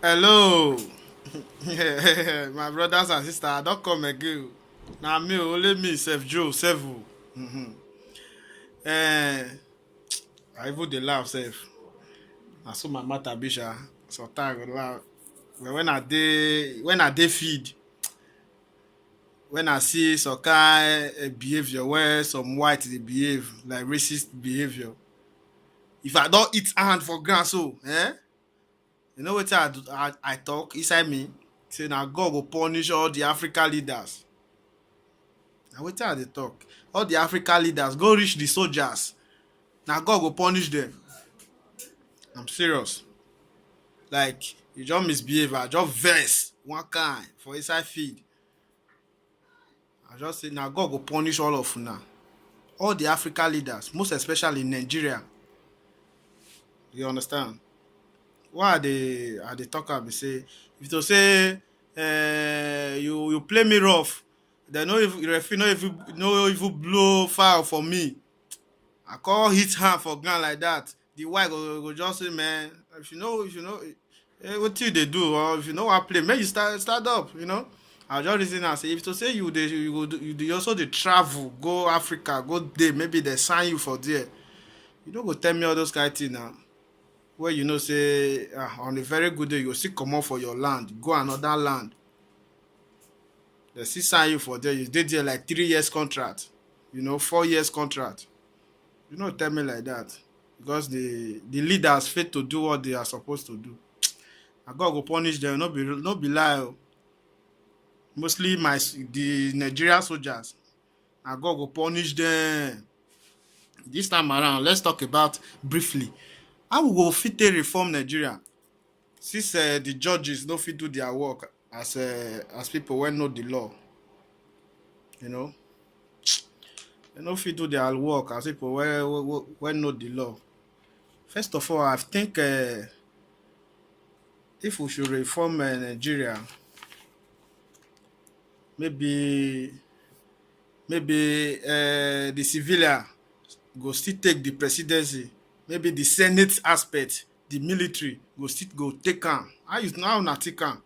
Hello, my brothers and sisters. I don't come again. Now me, only me, Sef Joe, Sevu. Eh, I even the laugh, Sef. I saw my mother Bisha. Sometimes I go laugh. But when I dey feed, when I see some kind behavior where some white they behave like racist behavior, if I don't eat hand for ground, so you know what I talk inside me. Say now God will punish all the African leaders. Na wetin I dey talk. All the African leaders go reach the soldiers. Na God go punish them. I'm serious. Like you just misbehave, I just vex one kind for inside field. I just say na God go punish all of una. All the African leaders, most especially in Nigeria. You understand? Why I dey talk am be say if to say you play me rough, dem no even referee no even blow foul for me. I call hit hand for ground like that. The wife go just say, man, if you know, what you they do, or if you know what play, make you start up, I just reason and say, if to say you go you dey also dey travel, go Africa, go there, maybe they sign you for there. You don't go tell me all those kind of things now. Where you know say on a very good day you go still comot for your land, go another land. They still sign you for there. You did there like 3 years contract, 4 years contract. You no tell me like that because the leaders fail to do what they are supposed to do. And God go punish them. No be lie. Oh. Mostly the Nigerian soldiers. And God go punish them. This time around, let's talk about briefly how we go fit take reform Nigeria since the judges no fit do their work as people wey know the law. You know, they no fit do their work as people wey know the law. First of all, I think if we should reform Nigeria, maybe the civilian go still take the presidency, maybe the senate aspect, the military go still go take am. How una take am?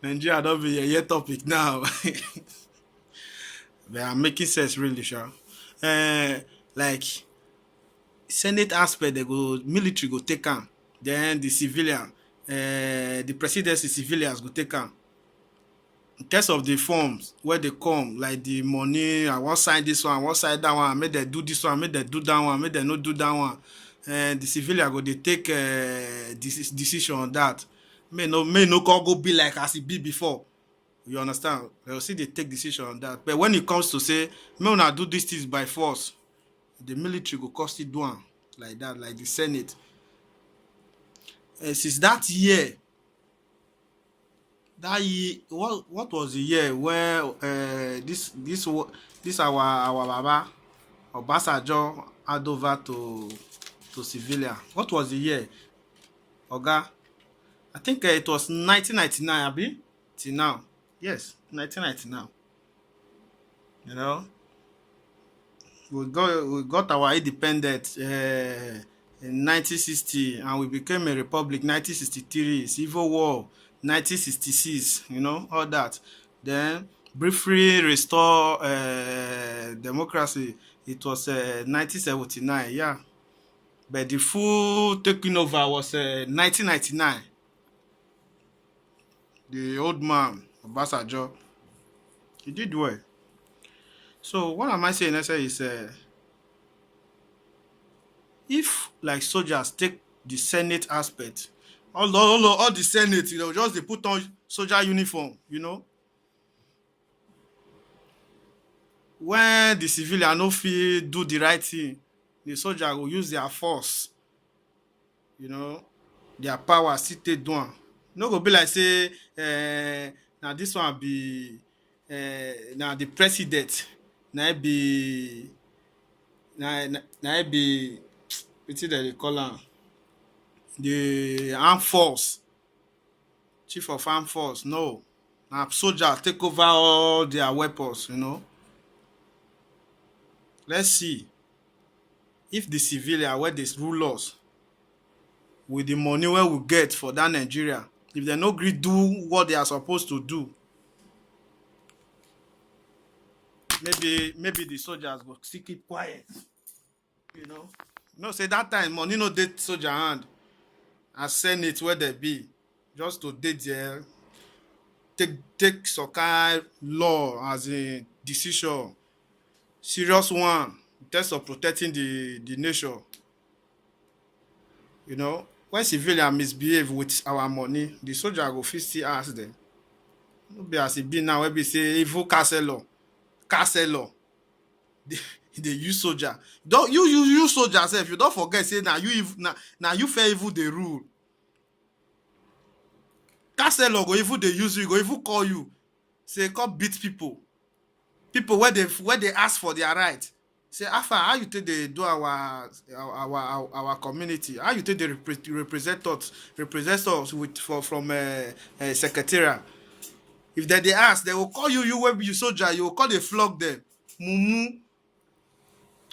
Nigeria don be yeye topic now. They are making sense really, sure. Like senate aspect, they go military go take am, then the civilian, the presidency civilians go take am. In terms of the forms where they come, like the money, I wan sign this one, I wan sign that one, make dem do this one, make dem do that one, make dem no do that one. The civilian go dey take decision on that. May no come go be like as e be before. You understand? They go still dey take decision on that. But when it comes to say, make una do these things by force, the military go come still do am like that, like the senate. Since that year, what was the year where this our baba Obasanjo hand over to civilian? What was the year, Oga? I think it was 1999, abi? Till now. Yes, 1999. You know, we got our independence in 1960, and we became a republic 1963. Civil War 1966. All that. Then briefly restore democracy. It was 1979. Yeah, but the full taking over was 1999. The old man Obasanjo, he did well. So what am I saying? I say is if like soldiers take the senate aspect, all the senate, just they put on soldier uniform, when the civilian no fit do the right thing, the soldier will use their force, their power still take do am. No go be like say na this one be na the president na im be na im be wetin dem dey call am, the armed force, chief of armed force. No, na soldier take over all their weapons. Let's see if the civilian wey dey rule us with the money wey we get for that Nigeria, if dem no gree do what they are supposed to do, maybe the soldiers go still keep quiet. Say that time money no dey soldier hand, as senate where they be, just to dey there, take some kind law as a decision, serious one, in terms of protecting the nation. When civilian misbehave with our money, the soldier go fit still ask them. No be as e be now wey be say even castle law dey use soldier. You use soldier sef, you don't forget say na you fair even dey rule. Castle law go even dey use you, go even call you, say come beat people wey dey ask for their right. Say Afa, how you take dey do our community? How you take dey represent us from secretariat? If they ask, they will call you wey be soldier, you will call dey flog them. Mumu.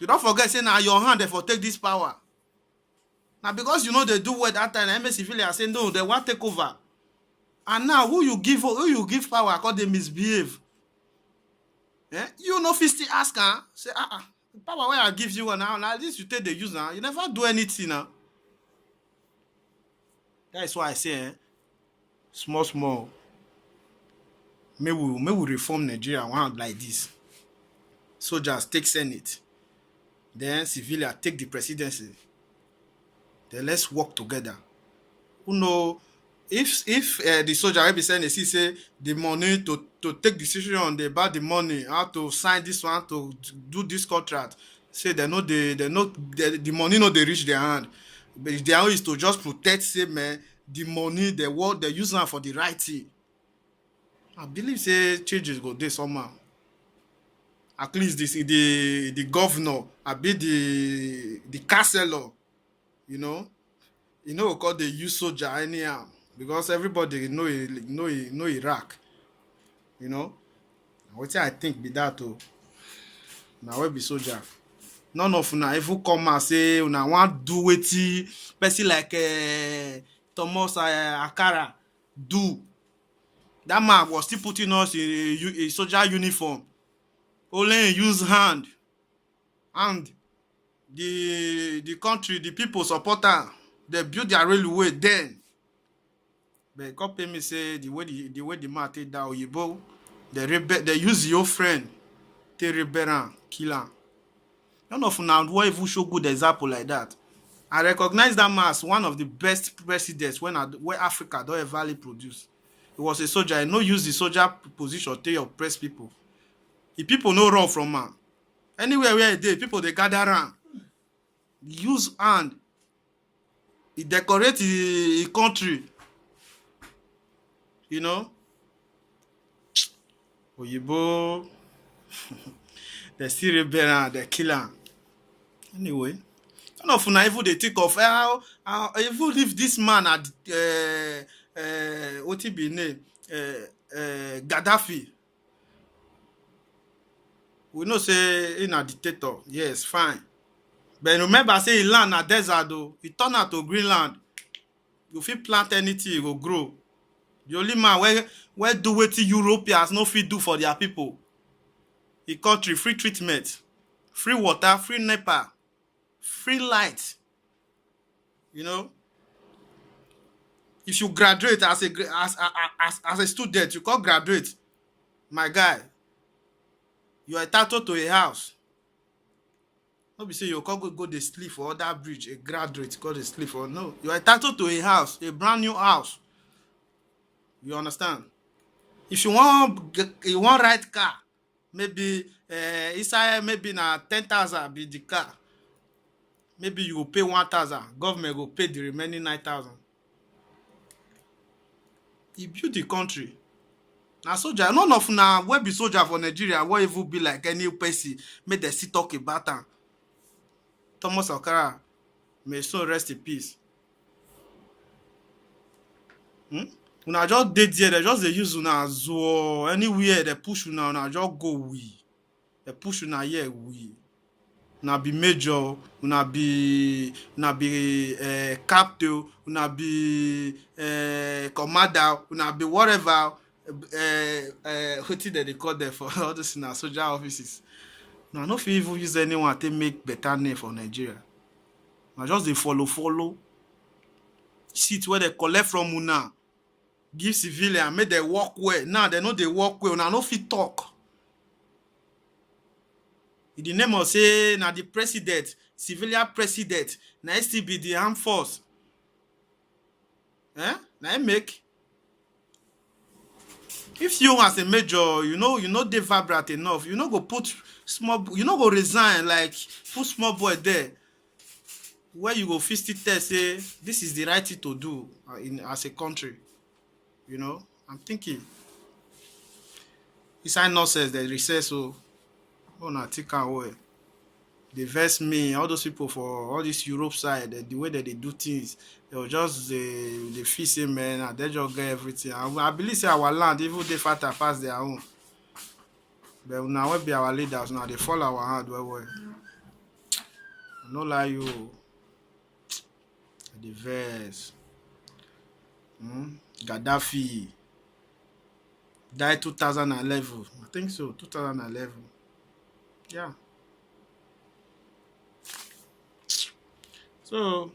You don't forget say na your hand they for take this power. Now because they do well that time, MS civilian say no, they want take over. And now who you give power because they misbehave? You no fit still ask her, say the power where I give you now this you take the use now. You never do anything now. That is why I say small. May we reform Nigeria one like this. Soldiers take Senate, then civilian take the presidency. Then let's work together. If the soldier will be saying they see say the money to take decision about the money, how to sign this one, to do this contract, say the money no they reach their hand. But their own is to just protect, say man, the money they use now for the right thing. I believe say changes go there somehow. At least the governor, I be the councillor, because they use soldier anyhow. Because everybody know Iraq. What I think be that too. Now we be soldier. None of una even come and say una want do wetin person like Thomas Akara do. That man was still putting us in a soldier uniform. Only use hand. And the country, the people support her. They build their railway then. But God pay me say the way the man take that Oyibo, they use your friend, take rebel and kill him. None of now who even show good example like that. I recognize that man as one of the best presidents where Africa don't ever produce. He was a soldier. He no use the soldier position to oppress people. The people no run from man. Anywhere where they people they gather around. Use hand. He decorate the country. Oyibo, they still rebel and they kill him. Anyway, none of una even they think of how even if this man had what he be name Gaddafi. We know say in a dictator, yes, fine. But remember say he land a desert though, he turn out to Greenland. You fit plant anything, it will grow. The only man where do wetin Europeans no fit do for their people. The country free treatment, free water, free NEPA, free light. If you graduate as a student, you can't graduate. My guy, you are entitled to a house. Not be say you can't go dey sleep for other bridge. A graduate go dey sleep for no. You are entitled to a house, a brand new house. You understand? If you want ride car, maybe inside maybe na 10,000 be the car. Maybe you will pay 1,000. Government will pay the remaining 9,000. He built the country. Now soldier, none of now where be soldier for Nigeria, what even be like any person, make they still talk about them. Thomas Sankara, may so rest in peace. When I just did there, they just they use una zo anywhere they push una just go we. They push una here we. una be major, una be captain, una be commander, una be whatever. Wetin dem dey call them for all those na soldier offices. Una no fit even use anyone take make better name for Nigeria. Na just dey follow shit wey dem collect from una give civilian make dem work well. Now dem no dey work well, una no fit talk. In the name of say na the president, civilian president, na it still be the armed force. Na it make. If you as a major, you no dey vibrant enough, you no go put small, you no go resign like put small boy there where you go fit still tell say this is the right thing to do as a country. I'm thinking inside nonsense dem recess so una think am well. Dey vex me, all those people for all this Europe side, the way that they do things, they will just dey feel say man, and they just get everything. I believe say our land even dey fatter pass their own. But una wey be our leaders now, they fall our hand well. I no lie you. The verse. Gaddafi died 2011. I think so, 2011. Yeah. So,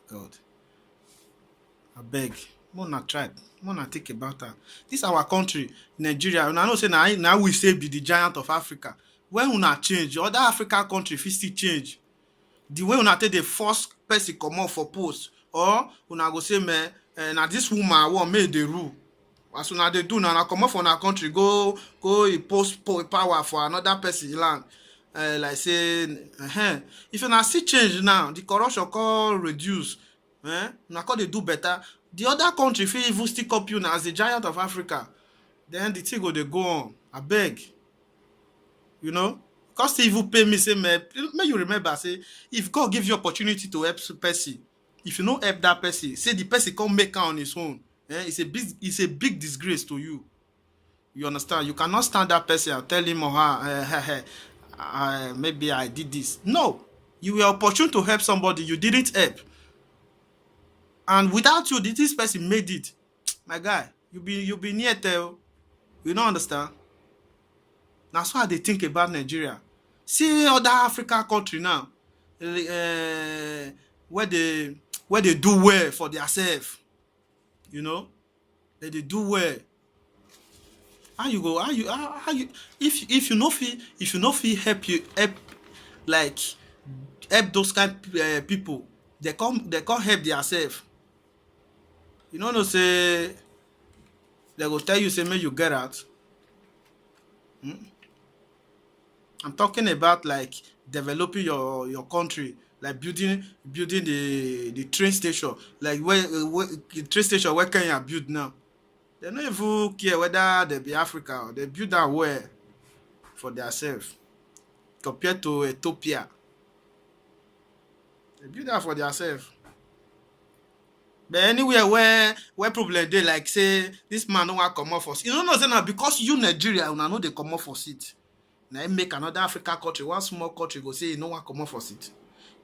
God, I beg, Mona try, Mona think about that. This our country, Nigeria. And I know say now we say be the giant of Africa. When una change, other African country fit still change. The way una take the first person come out for post, or una go say man, na this woman I want make the rule. As una dey do now, come out from our country, go post power for another person land. Like say, if una see change now, the corruption can reduce. Una can dey do better. The other country fit even stick up you now as the giant of Africa. Then the thing go dey go on. I beg. Because they even pay me, say, may you remember, say, if God give you opportunity to help person, if you no help that person, say the person can't make it on his own, it's a big disgrace to you. You understand? You cannot stand that person and tell him or her, maybe I did this. No. You were opportune to help somebody, you didn't help. And without you, this person made it. My guy, you be near tell. You don't understand? That's why they think about Nigeria. See other African country now, where they do well for themselves. They do well. How you if you no feel help like help those kind people, they come help themselves. You know say they go tell you say make you get out. I'm talking about like developing your country, like building the train station, like where the train station where Kenya build now. They don't even care whether they be Africa or they build that way for themselves compared to Ethiopia. They build that for themselves. But anywhere where problem they like say this man don't want to come off for seat. You don't know say now because you Nigeria, you know they come off for seat. Now make another African country, one small country go say you no want come off for seat.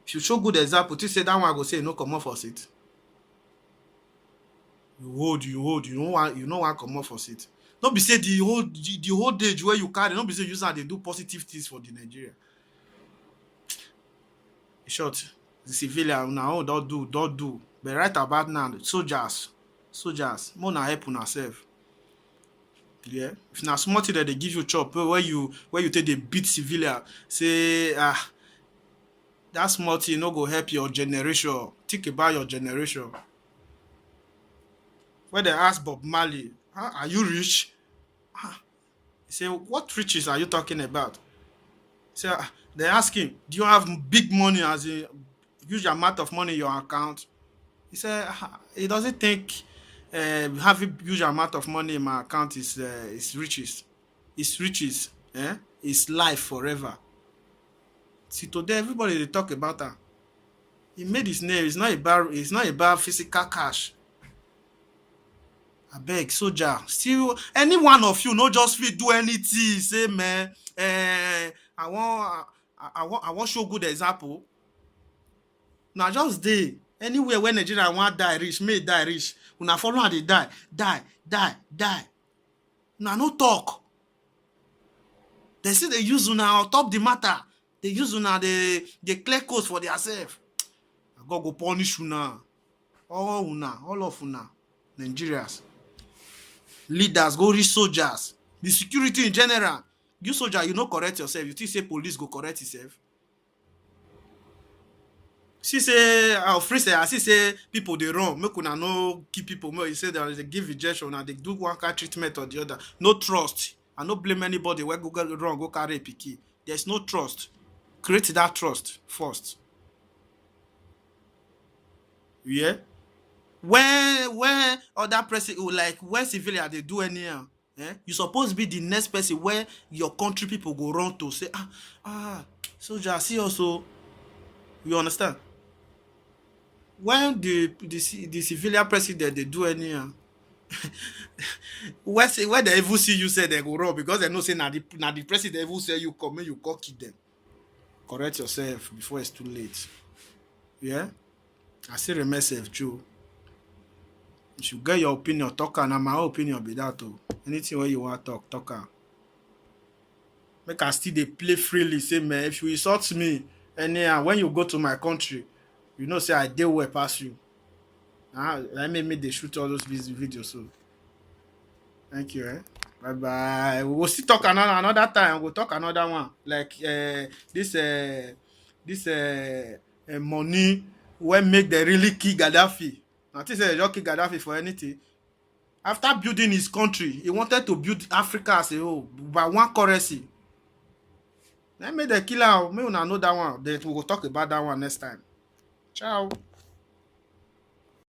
If you show good example, you say that one go say you no come off for seat. You hold, you know want come off for seat. Don't be say the whole age where you carry, don't be say user they do positive things for the Nigeria. In short, the civilian now don't do. But right about now, soldiers, more help on ourselves. Yeah, if na small thing that they give you chop where you take the beat civilian, say that small thing no go help your generation. Think about your generation. When they ask Bob Marley, are you rich? He say, what riches are you talking about? Say, they ask him, do you have big money, as a huge amount of money in your account? He said he doesn't think having huge amount of money in my account is riches. It's riches. It's life forever. See, today everybody they talk about that. He made his name. It's not about physical cash. Abeg, soldier, still any one of you no just fit do anything say man, I wan show good example. Na just dey anywhere where Nigeria wan die reach, make e die reach, una follow am dey die, die. Una no talk. Dem still dey use una on top the matter. Dey use una dey clear coast for theirself. God go punish una. All of una, Nigerians. Leaders go reach soldiers. The security in general. You soldier, you no correct yourself. You think say police go correct itself? See say free say I see say people dey run. Make una no keep people. Make you say that they give injection and they do one kind treatment or the other. No trust. I no blame anybody where go run, go carry a pikin. There's no trust. Create that trust first. Yeah. When other person like when civilian they do anyhow, you suppose be the next person where your country people go run to say soldier see also. You understand? When the civilian president they do anyhow, where they even see you say they go run because they know say now the president even say you come and you go kill them. Correct yourself before it's too late. Yeah, I still remain safe true. You should get your opinion, talk and my own opinion be that too. Anything where you want to talk am. Make I still dey play freely. Say man, if you insult me anyhow, when you go to my country, you know say I dey well pass you. That made me dey shoot all those videos. So thank you. Bye bye. We will still talk another time. We'll talk another one. Like this money when make they really kill Gaddafi. I think say they just kill Gaddafi for anything. After building his country, he wanted to build Africa as a whole by one currency. Then make the killer. May una know that one. Then we will talk about that one next time. Ciao.